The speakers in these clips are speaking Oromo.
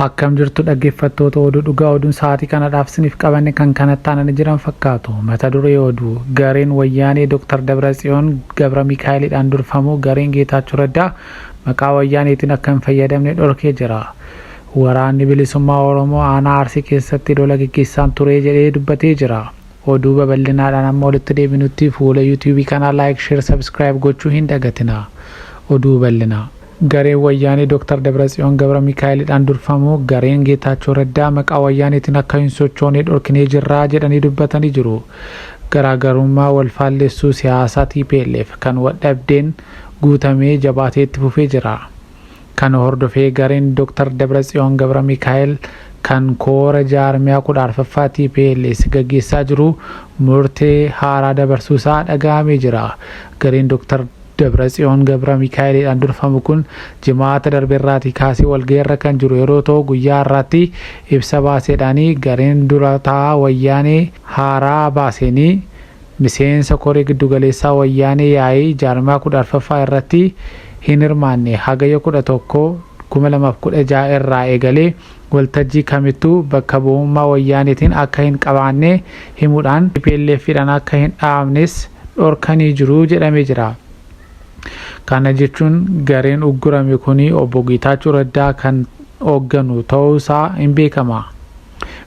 Akkam jirtu dhaggeeffattoota oduu dhugaa oduun sa'aatii kanadhaaf isiniif qabanne kan kanatti aananii jiran fakkaatu. Mata duree oduu gareen wayyaanee Dr. Dabratsiyoon Gabra Mikaa'eliidhaan durfamu gareen Geetaachoo Raddaa maqaa wayyaaneetiin akka hin fayyadamne dhorkee jira. Waraanni bilisummaa Oromoo aanaa Arsii keessatti lola gaggeessaan ture jedhee dubbatee jira. Oduu babal'inaadhaan amma walitti deebinutti fuula YouTube kanaa like, share, subscribe gochuu hin dagatina. Oduu bal'inaa. Gareen wayyaanee Dr. Dabratsiyoon Gabra Mikaa'eliidhaan durfamu gareen Geetaachoo Raddaa maqaa wayyaaneetiin akka hin sochoone dhorkinee jirra jedhanii dubbatanii jiru. Garaagarummaa wal faallessuu siyaasaa TPLF kan waldhabdeen guutamee jabaatee itti fufee jira. Kana hordofee gareen Dr. Dabratsiyoon Gabra Mikaa'el kan koora jaarmiyaa 14ffaa TPLF gaggeessaa jiru murtee haaraa dabarsuusaa dhaga'amee jira. Gareen Dr. Dabratsiyoon Gabra Mikaa'eliidhaan durfamu kun jimaata darbeerraatii kaasee walgahiirra kan jiru yeroo ta'u guyyaa har'aatti ibsa baaseedhaanii gareen durataa wayyaanee haaraa baaseenii miseensa koree giddugaleessaa wayyaanee yaa'ii jaarmiyaa 14ffaa irratti hin hirmaanne hagayya 11/2016 irraa eegalee waltajjii kamittuu bakka bu'ummaa wayyaaneetiin akka hin qabaanne himuudhaan TPLF'dhaan akka hin dhaabnes dhorkanii jiru jedhamee jira. Kana jechuun gareen uggurame kuni obbo Geetaachoo Raddaa kan hoogganu ta'uusaa hin beekama.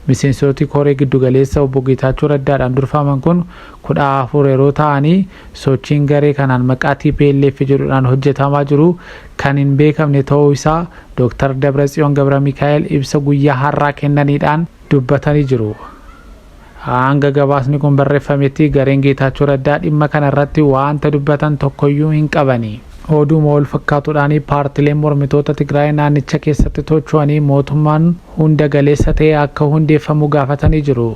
Miseensoti koree giddugaleessa obbo Geetaachoo Raddaadhaan durfaman kun 14 yeroo ta'anii sochiin garee kanaan maqaa TPLF jedhuudhaan hojjetamaa jiru kan hin beekamne ta'uu isaa Dr. Dabratsiyoon Gabra Mikaa'el ibsa guyyaa har'aa kennaniidhaan dubbatanii jiru. Hanga gabaasni kun barreeffametti gareen Geetaachoo Raddaa dhimma kana irratti waanta dubbatan tokkoyyuu hin qabani. Oduuma wal fakkaatuudhaan paartileen mormitoota Tigraay naannicha keessatti socho'anii mootummaan hunda galeessa ta'e akka hundeeffamu gaafatanii jiru.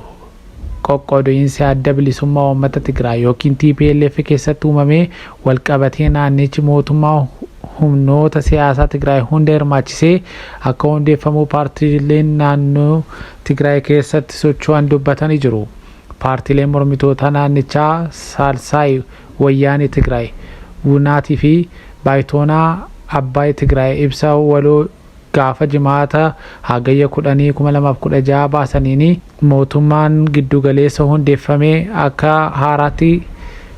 Qoqqoodinsi adda bilisummaa uummata Tigraay yookiin TPLF keessatti uumamee walqabatee naannichi mootummaa humnoota siyaasaa Tigraay hunda hirmaachisee akka hundeeffamu paartileen naannoo Tigraay keessatti socho'an dubbatanii jiru. Paartileen mormitoota naannichaa Saalsaay Wayyaanee Tigraay Bunaatii fi Baayitoonaa Abbaay Tigraay ibsa waloo gaafa jimaata hagayya 10/2016 baasaniini mootummaan giddugaleessa hundeeffamee akka haaraatti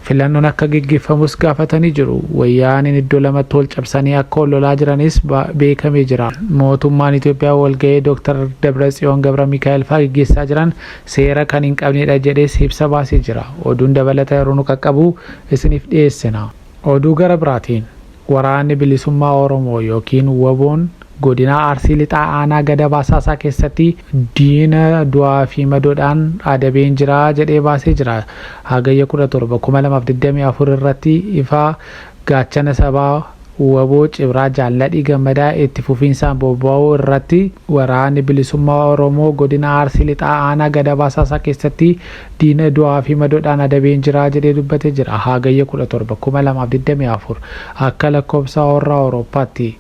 filannoon akka gaggeeffamus gaafatanii jiru. Wayyaaniin iddoo lamatti wal cabsanii akka lolaa jiranis beekamee jira. Mootummaan Itoophiyaa walgahii Dr. Dabratsiyoon Gabra Mikaa'el fa'aa gaggeessaa jiran seera kan hin qabnedha jedhees ibsa baasee jira. Oduun dabalata yeroo nu qaqqabu isiniif dhiyeessina. Oduu gara biraatiin waraanni bilisummaa Oromoo yookiin WBO'n godina Arsii lixaa aanaa Gada Baasaasaa keessatti diina du'aa fi madoodhaan adabeen jira jedhee baasee jira. Hagayya 17/2024 irratti ifa gaachana sabaa WBO Cibraa Jaalladhii Gammadaa itti fufiinsaan bobba'uu irratti waraanni bilisummaa Oromoo godina Arsii lixaa aanaa Gada Baasaasaa keessatti diina du'aa fi madoodhaan adabeen jira jedhee dubbatee jira. Hagayya 17/2024 akka lakkoofsa warra Awurooppaatti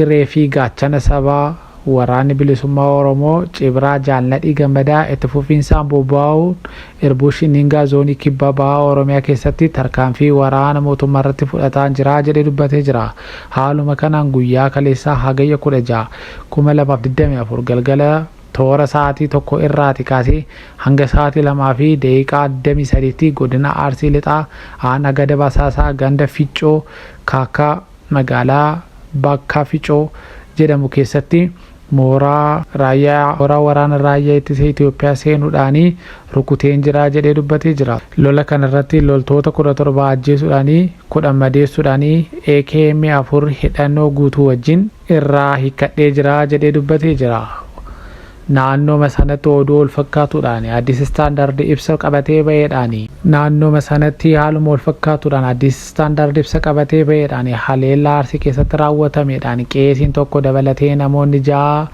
irree fi gaachana sabaa waraanni bilisummaa Oromoo Cibraa Jaalladhii Gammadaa itti fufiinsaan bobba'uun Irbuu Shiningaa zoonii kibba bahaa Oromiyaa keessatti tarkaanfii waraana mootummaa irratti fudhataa jira jedhee dubbatee jira. Haaluma kanaan guyyaa kaleessaa hagayya 16/2024 galgala toora sa'aatii 1 irraati kaasee hanga sa'aatii 2:23 godina Arsii lixaa aanaa Gada Baasaasaa ganda Ficcoo Kaakkaa magaalaa Bakka Ficcoo jedhamu keessatti mooraa waraana raayyaa ittisa Itoophiyaa seenuudhaan rukuteen jira jedhee dubbatee jira. Lola kanarratti loltoota 17 ajjeesuudhaan 10 madeessuudhaan AKM 4 hidhannoo guutuu wajjin irraa hiikkadhee jira jedhee dubbatee jira. Naannoo sanatti oduu wal fakkaatuudhaan Addis Standard ibsa qabatee ba'eedhaan naannoo sanatti haaluma wal fakkaatuudhaan Addis Standard ibsa qabatee ba'eedhaan haleellaa Arsii keessatti raawwatameedhaan qeesiin tokko dabalatee namoonni 6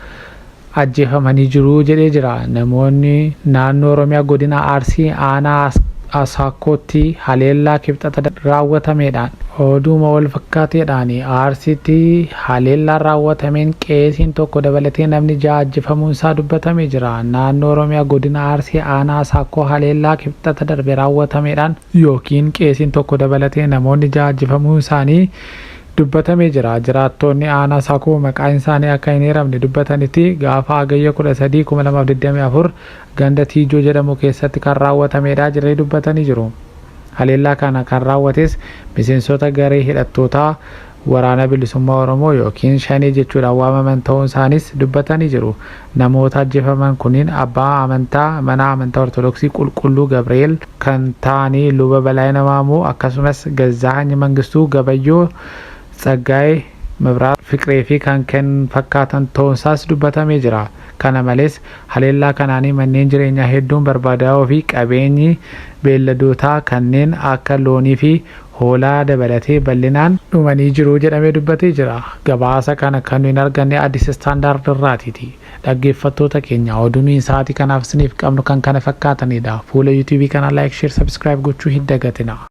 ajjeefamanii jiru jedhee jira. Namoonni naannoo Oromiyaa godina Arsii aanaa Asaakkootti haleellaa kibxata raawwatameedhaan oduuma wal fakkaateedhaan Arsiitti haleellaan raawwatameen qeesiin tokko dabalatee namni 6 ajjeefamuun isaa dubbatamee jira. Naannoo Oromiyaa godina Arsii aanaa Asaakkoo haleellaa kibxata darbe raawwatameedhaan yookiin qeesiin tokko dabalatee namoonni 6 ajjeefamuun isaanii dubbatamee jira. Jiraattonni aanaa Sakoo maqaan isaanii akka hin eeramne dubbatanitti gaafa hagayya 13 2024 ganda Tiijoo jedhamu keessatti kan raawwatamedha jedhanii dubbatanii jiru. Haleellaa kana kan raawwates miseensota garee hidhattootaa waraana bilisummaa Oromoo yookiin Shanee jechuudhaan waamaman ta'uun isaanis dubbatanii jiru. Namoota ajjeefaman kunniin abbaa amantaa mana amantaa Ortodoksii Qulqulluu Gabri'eel kan ta'anii luba Balaayina Maamuu akkasumas Gazzaany Mangistuu Gabayyoo Tsaggaayee Mabiraat Fiqiree fi kan fakkaatan ta'uun isaas dubbatamee jira. Kana malees haleellaa kanaanii manneen jireenyaa hedduun barbaadaa'oo fi qabeenyi beelladootaa kanneen akka loonii fi hoolaa dabalatee bal'inaan dhumanii jiru jedhamee dubbatee jira. Gabaasa kana kan nuyi arganne Addis Istaandaard irraati. Dhaggeeffattoota keenya oduun sa'aatii kanaaf isiniif qabnu kan kana fakkaatanidha. Fuula YouTube kanaa like, share, subscribe gochuu hin dagatinaa.